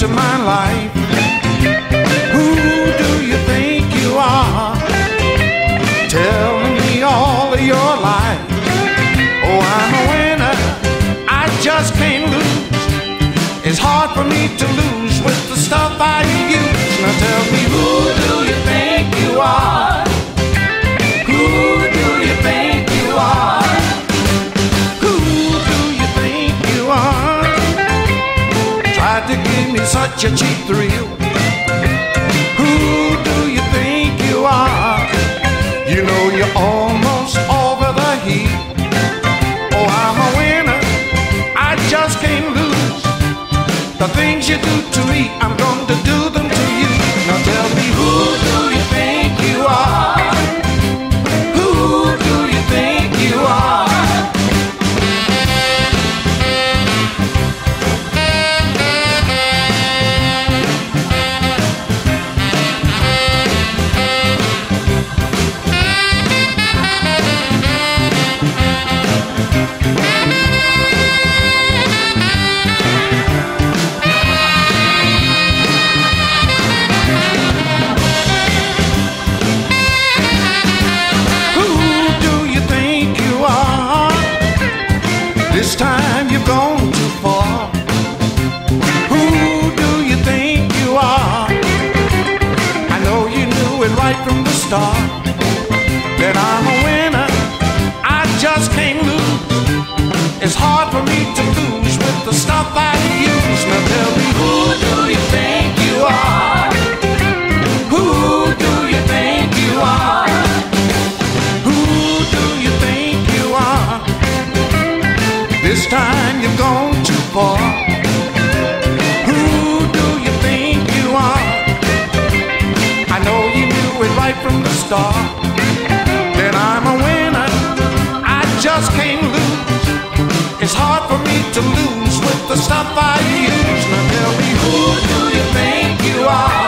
into my life. Who do you think you are? Telling me all of your life. Oh, I'm a winner, I just can't lose. It's hard for me to lose with the stuff I use. Now tell me, who do you think you are? Who do you think you are? Who do you think you are? Tried to give me such a cheap thrill. Who do you think you are? You know you're almost over the heat. Oh, I'm a winner, I just can't lose. The things you do to me, I'm going to do them to you. Now tell me, who do you think you are? Who do you think you are? This time you've gone too far. Who do you think you are? I know you knew it right from the start, that I'm a winner, I just can't lose. It's hard for me to lose with the stuff I use. Now tell me, who do you think you are? Who do you think you are? Who do you think you are? This time you've gone too far. Who do you think you are? I know you knew it right from the start, that I'm a winner, I just can't lose. It's hard for me to lose with the stuff I use. Now tell me, who do you think you are?